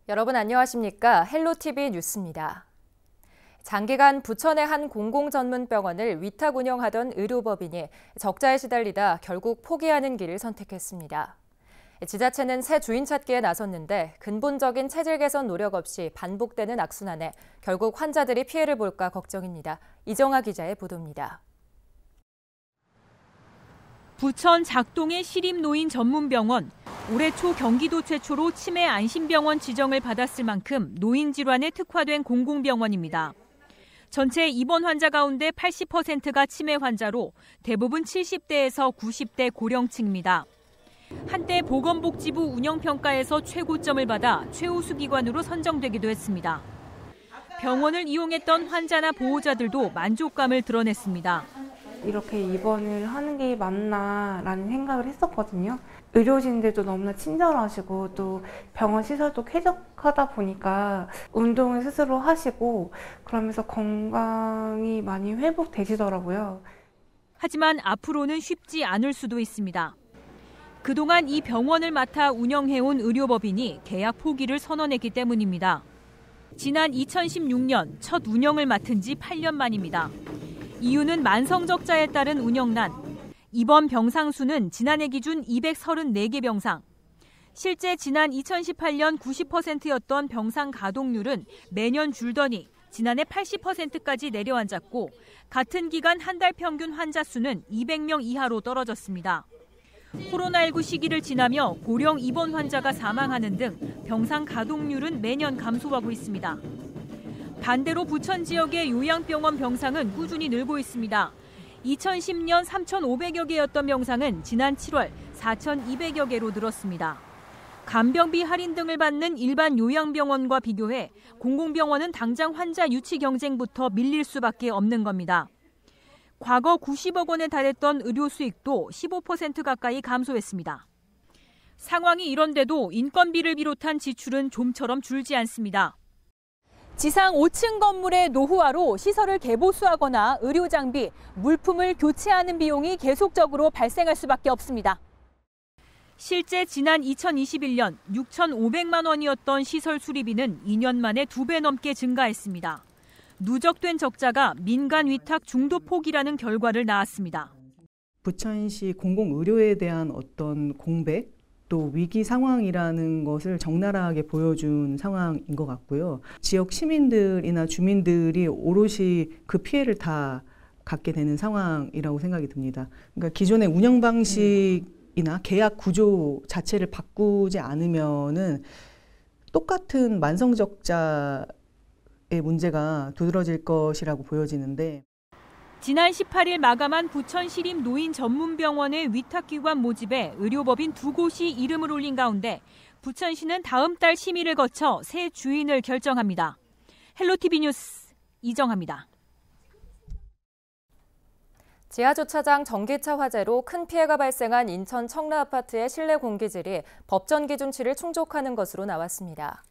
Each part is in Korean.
여러분 안녕하십니까? 헬로티비 뉴스입니다. 장기간 부천의 한 공공전문병원을 위탁 운영하던 의료법인이 적자에 시달리다 결국 포기하는 길을 선택했습니다. 지자체는 새 주인 찾기에 나섰는데 근본적인 체질 개선 노력 없이 반복되는 악순환에 결국 환자들이 피해를 볼까 걱정입니다. 이정아 기자의 보도입니다. 부천 작동의 시립노인 전문병원. 올해 초 경기도 최초로 치매 안심병원 지정을 받았을 만큼 노인 질환에 특화된 공공병원입니다. 전체 입원 환자 가운데 80%가 치매 환자로 대부분 70대에서 90대 고령층입니다. 한때 보건복지부 운영평가에서 최고점을 받아 최우수 기관으로 선정되기도 했습니다. 병원을 이용했던 환자나 보호자들도 만족감을 드러냈습니다. 이렇게 입원을 하는 게 맞나라는 생각을 했었거든요. 의료진들도 너무나 친절하시고 또 병원 시설도 쾌적하다 보니까 운동을 스스로 하시고 그러면서 건강이 많이 회복되시더라고요. 하지만 앞으로는 쉽지 않을 수도 있습니다. 그동안 이 병원을 맡아 운영해온 의료법인이 계약 포기를 선언했기 때문입니다. 지난 2016년 첫 운영을 맡은 지 8년 만입니다. 이유는 만성적자에 따른 운영난. 입원 병상 수는 지난해 기준 234개 병상. 실제 지난 2018년 90%였던 병상 가동률은 매년 줄더니 지난해 80%까지 내려앉았고 같은 기간 한 달 평균 환자 수는 200명 이하로 떨어졌습니다. 코로나19 시기를 지나며 고령 입원 환자가 사망하는 등 병상 가동률은 매년 감소하고 있습니다. 반대로 부천 지역의 요양병원 병상은 꾸준히 늘고 있습니다. 2010년 3,500여 개였던 병상은 지난 7월 4,200여 개로 늘었습니다. 간병비 할인 등을 받는 일반 요양병원과 비교해 공공병원은 당장 환자 유치 경쟁부터 밀릴 수밖에 없는 겁니다. 과거 90억 원에 달했던 의료 수익도 15% 가까이 감소했습니다. 상황이 이런데도 인건비를 비롯한 지출은 좀처럼 줄지 않습니다. 지상 5층 건물의 노후화로 시설을 개보수하거나 의료 장비, 물품을 교체하는 비용이 계속적으로 발생할 수밖에 없습니다. 실제 지난 2021년 6,500만 원이었던 시설 수리비는 2년 만에 2배 넘게 증가했습니다. 누적된 적자가 민간 위탁 중도 포기라는 결과를 낳았습니다. 부천시 공공의료에 대한 어떤 공백, 또 위기 상황이라는 것을 적나라하게 보여준 상황인 것 같고요. 지역 시민들이나 주민들이 오롯이 그 피해를 다 갖게 되는 상황이라고 생각이 듭니다. 그러니까 기존의 운영 방식이나 계약 구조 자체를 바꾸지 않으면은 똑같은 만성적자의 문제가 두드러질 것이라고 보여지는데, 지난 18일 마감한 부천 시립 노인 전문병원의 위탁기관 모집에 의료법인 2곳이 이름을 올린 가운데 부천시는 다음 달 심의를 거쳐 새 주인을 결정합니다. 헬로티비 뉴스 이정아입니다. 지하주차장 전기차 화재로 큰 피해가 발생한 인천 청라 아파트의 실내 공기질이 법전 기준치를 충족하는 것으로 나왔습니다.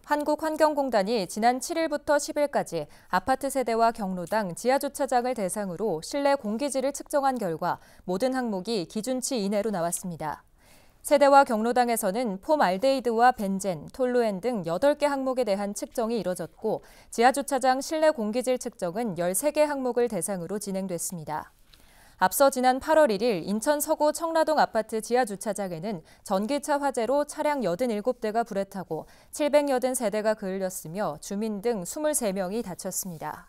한국환경공단이 지난 7일부터 10일까지 아파트 세대와 경로당 지하주차장을 대상으로 실내 공기질을 측정한 결과 모든 항목이 기준치 이내로 나왔습니다. 세대와 경로당에서는 폼알데히드와 벤젠, 톨루엔 등 8개 항목에 대한 측정이 이뤄졌고 지하주차장 실내 공기질 측정은 13개 항목을 대상으로 진행됐습니다. 앞서 지난 8월 1일 인천 서구 청라동 아파트 지하주차장에는 전기차 화재로 차량 87대가 불에 타고 780세대가 그을렸으며 주민 등 23명이 다쳤습니다.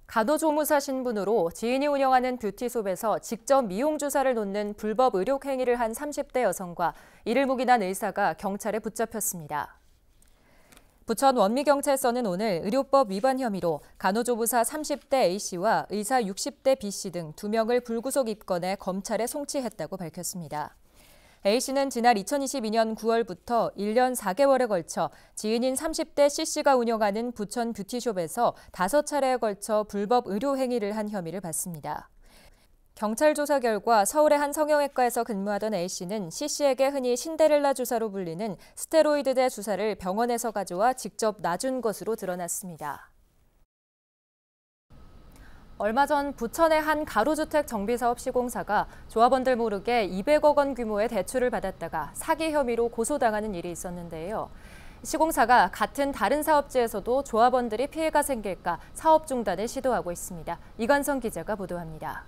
간호조무사 신분으로 지인이 운영하는 뷰티숍에서 직접 미용 주사를 놓는 불법 의료행위를 한 30대 여성과 이를 묵인한 의사가 경찰에 붙잡혔습니다. 부천 원미경찰서는 오늘 의료법 위반 혐의로 간호조무사 30대 A씨와 의사 60대 B씨 등 2명을 불구속 입건해 검찰에 송치했다고 밝혔습니다. A씨는 지난 2022년 9월부터 1년 4개월에 걸쳐 지인인 30대 C씨가 운영하는 부천 뷰티숍에서 5차례에 걸쳐 불법 의료 행위를 한 혐의를 받습니다. 경찰 조사 결과 서울의 한 성형외과에서 근무하던 A씨는 C씨에게 흔히 신데렐라 주사로 불리는 스테로이드제 주사를 병원에서 가져와 직접 놔준 것으로 드러났습니다. 얼마 전 부천의 한 가로주택 정비사업 시공사가 조합원들 모르게 200억 원 규모의 대출을 받았다가 사기 혐의로 고소당하는 일이 있었는데요. 시공사가 같은 다른 사업지에서도 조합원들이 피해가 생길까 사업 중단을 시도하고 있습니다. 이관성 기자가 보도합니다.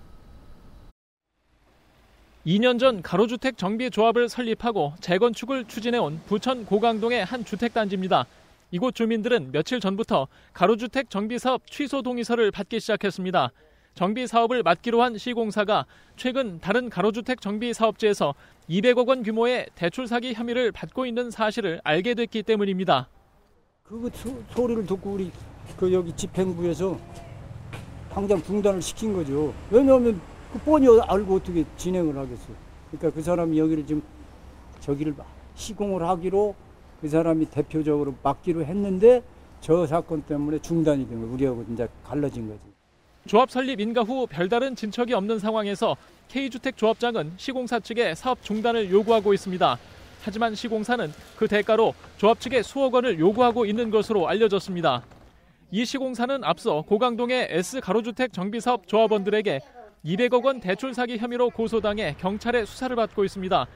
2년 전 가로주택 정비조합을 설립하고 재건축을 추진해온 부천 고강동의 한 주택단지입니다. 이곳 주민들은 며칠 전부터 가로주택 정비사업 취소 동의서를 받기 시작했습니다. 정비사업을 맡기로 한 시공사가 최근 다른 가로주택 정비사업지에서 200억 원 규모의 대출 사기 혐의를 받고 있는 사실을 알게 됐기 때문입니다. 그 소리를 듣고 우리 여기 집행부에서 당장 중단을 시킨 거죠. 왜냐하면 그 뻔히 알고 어떻게 진행을 하겠어. 그러니까 그 사람이 여기를 지금 저기를 시공을 하기로 그 사람이 대표적으로 맡기로 했는데 저 사건 때문에 중단이 된 거예요. 우리하고 이제 갈라진 거지. 조합 설립 인가 후 별다른 진척이 없는 상황에서 K주택조합장은 시공사 측에 사업 중단을 요구하고 있습니다. 하지만 시공사는 그 대가로 조합 측에 수억 원을 요구하고 있는 것으로 알려졌습니다. 이 시공사는 앞서 고강동의 S가로주택 정비사업 조합원들에게 200억 원 대출 사기 혐의로 고소당해 경찰의 수사를 받고 있습니다.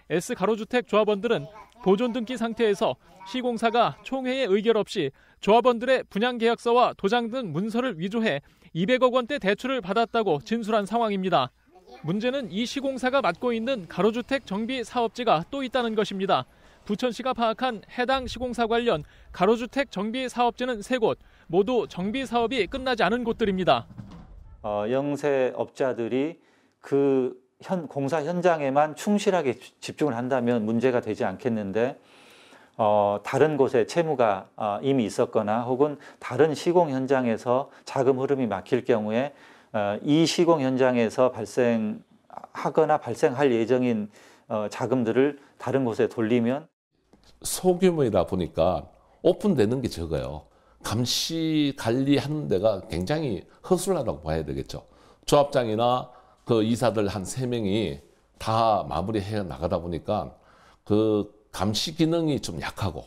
S가로주택 조합원들은 보존 등기 상태에서 시공사가 총회의 의결 없이 조합원들의 분양계약서와 도장 등 문서를 위조해 200억 원대 대출을 받았다고 진술한 상황입니다. 문제는 이 시공사가 맡고 있는 가로주택 정비 사업지가 또 있다는 것입니다. 부천시가 파악한 해당 시공사 관련 가로주택 정비 사업지는 3곳, 모두 정비 사업이 끝나지 않은 곳들입니다. 영세업자들이 그 공사 현장에만 충실하게 집중을 한다면 문제가 되지 않겠는데 다른 곳에 채무가 이미 있었거나 혹은 다른 시공 현장에서 자금 흐름이 막힐 경우에 이 시공 현장에서 발생하거나 발생할 예정인 자금들을 다른 곳에 돌리면 소규모이다 보니까 오픈되는 게 적어요. 감시 관리하는 데가 굉장히 허술하다고 봐야 되겠죠. 조합장이나 그 이사들 한 3명이 다 마무리해 나가다 보니까 그 감시 기능이 좀 약하고.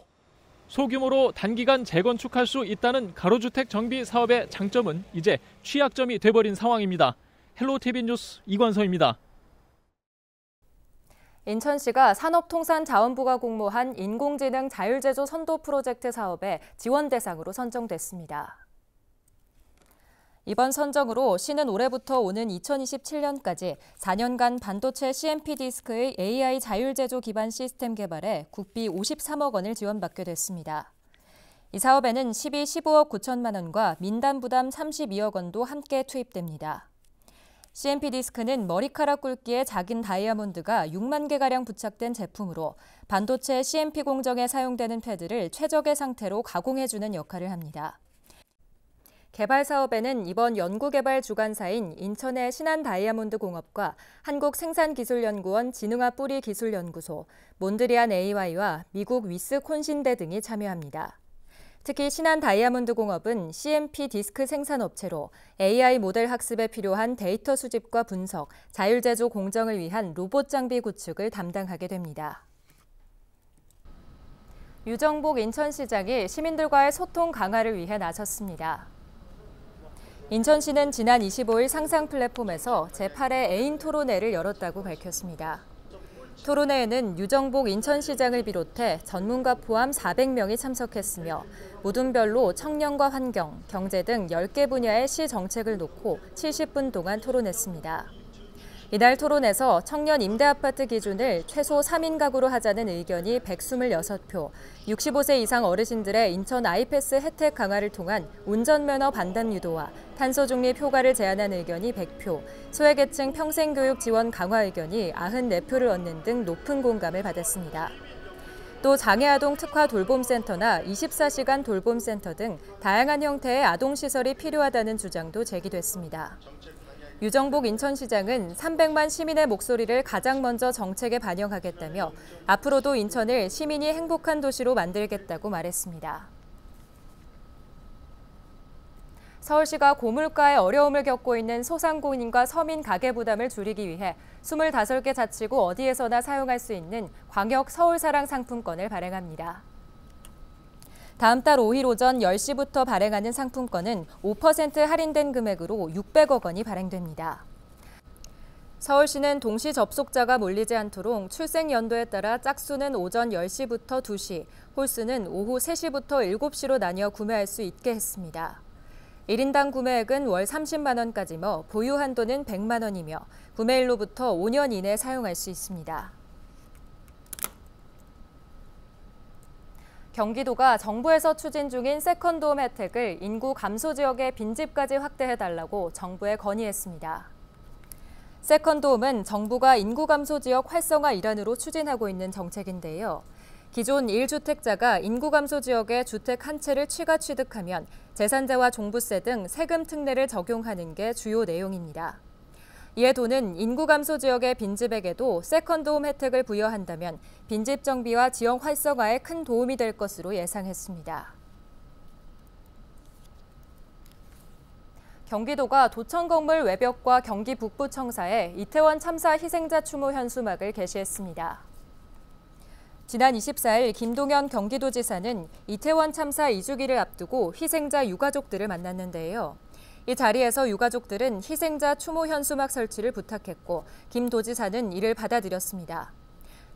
소규모로 단기간 재건축할 수 있다는 가로주택 정비 사업의 장점은 이제 취약점이 돼버린 상황입니다. 헬로티비 뉴스 이관서입니다. 인천시가 산업통상자원부가 공모한 인공지능 자율제조 선도 프로젝트 사업의 지원 대상으로 선정됐습니다. 이번 선정으로 시는 올해부터 오는 2027년까지 4년간 반도체 CMP 디스크의 AI 자율제조 기반 시스템 개발에 국비 53억 원을 지원받게 됐습니다. 이 사업에는 15억 9천만 원과 민간 부담 32억 원도 함께 투입됩니다. CMP 디스크는 머리카락 굵기의 작은 다이아몬드가 6만 개가량 부착된 제품으로 반도체 CMP 공정에 사용되는 패드를 최적의 상태로 가공해주는 역할을 합니다. 개발 사업에는 이번 연구개발 주관사인 인천의 신한다이아몬드 공업과 한국생산기술연구원 진흥화 뿌리기술연구소, 몬드리안 AY와 미국 위스콘신대 등이 참여합니다. 특히 신한다이아몬드 공업은 CMP 디스크 생산업체로 AI 모델 학습에 필요한 데이터 수집과 분석, 자율제조 공정을 위한 로봇 장비 구축을 담당하게 됩니다. 유정복 인천시장이 시민들과의 소통 강화를 위해 나섰습니다. 인천시는 지난 25일 상상 플랫폼에서 제8회 애인 토론회를 열었다고 밝혔습니다. 토론회에는 유정복 인천시장을 비롯해 전문가 포함 400명이 참석했으며 모둠별로 청년과 환경, 경제 등 10개 분야의 시 정책을 놓고 70분 동안 토론했습니다. 이날 토론에서 청년 임대아파트 기준을 최소 3인 가구로 하자는 의견이 126표, 65세 이상 어르신들의 인천 아이패스 혜택 강화를 통한 운전면허 반납 유도와 탄소 중립 효과를 제안한 의견이 100표, 소외계층 평생교육 지원 강화 의견이 94표를 얻는 등 높은 공감을 받았습니다. 또 장애아동 특화 돌봄센터나 24시간 돌봄센터 등 다양한 형태의 아동시설이 필요하다는 주장도 제기됐습니다. 유정복 인천시장은 300만 시민의 목소리를 가장 먼저 정책에 반영하겠다며 앞으로도 인천을 시민이 행복한 도시로 만들겠다고 말했습니다. 서울시가 고물가에 어려움을 겪고 있는 소상공인과 서민 가계 부담을 줄이기 위해 25개 자치구 어디에서나 사용할 수 있는 광역 서울사랑 상품권을 발행합니다. 다음 달 5일 오전 10시부터 발행하는 상품권은 5% 할인된 금액으로 600억 원이 발행됩니다. 서울시는 동시 접속자가 몰리지 않도록 출생 연도에 따라 짝수는 오전 10시부터 2시, 홀수는 오후 3시부터 7시로 나뉘어 구매할 수 있게 했습니다. 1인당 구매액은 월 30만 원까지며 보유 한도는 100만 원이며 구매일로부터 5년 이내 사용할 수 있습니다. 경기도가 정부에서 추진 중인 세컨드홈 혜택을 인구 감소 지역의 빈집까지 확대해달라고 정부에 건의했습니다. 세컨드홈은 정부가 인구 감소 지역 활성화 일환으로 추진하고 있는 정책인데요. 기존 1주택자가 인구 감소 지역에 주택 한 채를 취득하면 재산세와 종부세 등 세금 특례를 적용하는 게 주요 내용입니다. 이에 도는 인구 감소 지역의 빈집에게도 세컨드홈 혜택을 부여한다면 빈집 정비와 지역 활성화에 큰 도움이 될 것으로 예상했습니다. 경기도가 도청건물 외벽과 경기 북부청사에 이태원 참사 희생자 추모 현수막을 게시했습니다. 지난 24일 김동연 경기도지사는 이태원 참사 2주기를 앞두고 희생자 유가족들을 만났는데요. 이 자리에서 유가족들은 희생자 추모 현수막 설치를 부탁했고 김 도지사는 이를 받아들였습니다.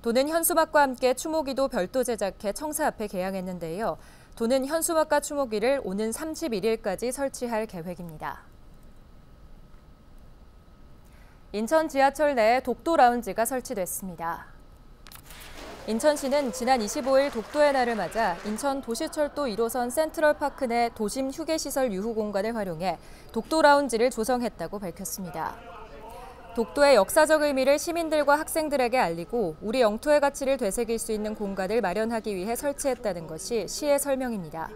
도는 현수막과 함께 추모기도 별도 제작해 청사 앞에 개양했는데요. 도는 현수막과 추모기를 오는 31일까지 설치할 계획입니다. 인천 지하철 내에 독도 라운지가 설치됐습니다. 인천시는 지난 25일 독도의 날을 맞아 인천 도시철도 1호선 센트럴파크 내 도심 휴게시설 유후 공간을 활용해 독도 라운지를 조성했다고 밝혔습니다. 독도의 역사적 의미를 시민들과 학생들에게 알리고 우리 영토의 가치를 되새길 수 있는 공간을 마련하기 위해 설치했다는 것이 시의 설명입니다.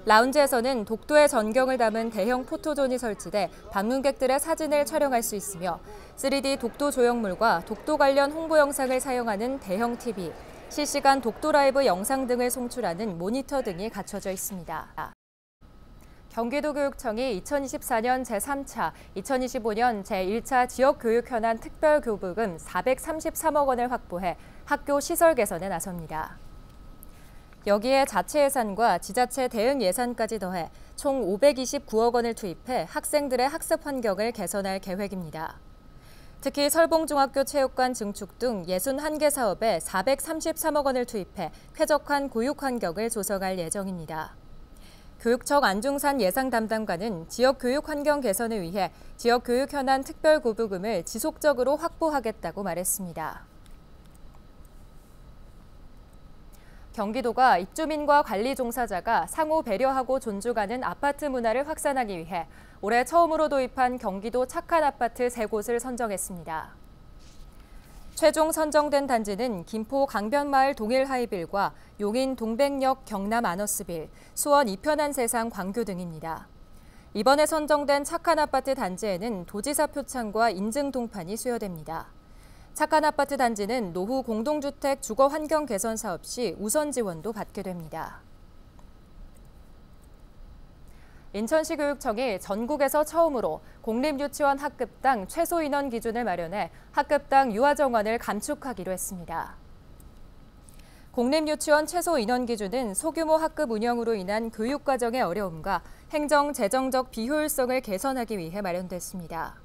라운지에서는 독도의 전경을 담은 대형 포토존이 설치돼 방문객들의 사진을 촬영할 수 있으며 3D 독도 조형물과 독도 관련 홍보 영상을 사용하는 대형 TV, 실시간 독도 라이브 영상 등을 송출하는 모니터 등이 갖춰져 있습니다. 경기도교육청이 2024년 제3차, 2025년 제1차 지역교육 현안 특별교부금 433억 원을 확보해 학교 시설 개선에 나섭니다. 여기에 자체 예산과 지자체 대응 예산까지 더해 총 529억 원을 투입해 학생들의 학습 환경을 개선할 계획입니다. 특히 설봉중학교 체육관 증축 등 61개 사업에 433억 원을 투입해 쾌적한 교육 환경을 조성할 예정입니다. 교육청 안중산 예상 담당관은 지역 교육 환경 개선을 위해 지역 교육 현안 특별교부금을 지속적으로 확보하겠다고 말했습니다. 경기도가 입주민과 관리 종사자가 상호 배려하고 존중하는 아파트 문화를 확산하기 위해 올해 처음으로 도입한 경기도 착한 아파트 3곳을 선정했습니다. 최종 선정된 단지는 김포 강변마을 동일하이빌과 용인 동백역 경남 아너스빌, 수원 이편한 세상 광교 등입니다. 이번에 선정된 착한 아파트 단지에는 도지사 표창과 인증 동판이 수여됩니다. 착한 아파트 단지는 노후 공동주택 주거 환경 개선 사업 시 우선 지원도 받게 됩니다. 인천시 교육청이 전국에서 처음으로 공립유치원 학급당 최소 인원 기준을 마련해 학급당 유아 정원을 감축하기로 했습니다. 공립유치원 최소 인원 기준은 소규모 학급 운영으로 인한 교육과정의 어려움과 행정, 재정적 비효율성을 개선하기 위해 마련됐습니다.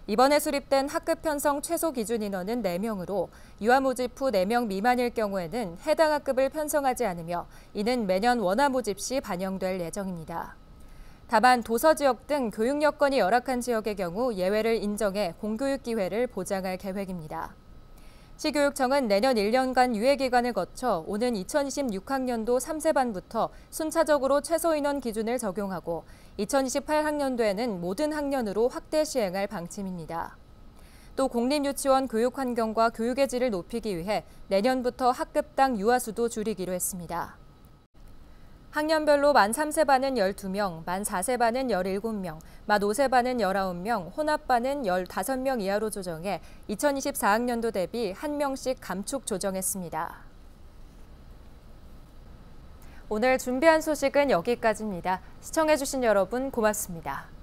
이번에 수립된 학급 편성 최소 기준 인원은 4명으로 유아 모집 후 4명 미만일 경우에는 해당 학급을 편성하지 않으며 이는 매년 원화 모집 시 반영될 예정입니다. 다만 도서 지역 등 교육 여건이 열악한 지역의 경우 예외를 인정해 공교육 기회를 보장할 계획입니다. 시교육청은 내년 1년간 유예 기간을 거쳐 오는 2026학년도 3세반부터 순차적으로 최소 인원 기준을 적용하고 2028학년도에는 모든 학년으로 확대 시행할 방침입니다. 또 공립유치원 교육 환경과 교육의 질을 높이기 위해 내년부터 학급당 유아 수도 줄이기로 했습니다. 학년별로 만 3세반은 12명, 만 4세반은 17명, 만 5세반은 19명, 혼합반은 15명 이하로 조정해 2024학년도 대비 1명씩 감축 조정했습니다. 오늘 준비한 소식은 여기까지입니다. 시청해주신 여러분 고맙습니다.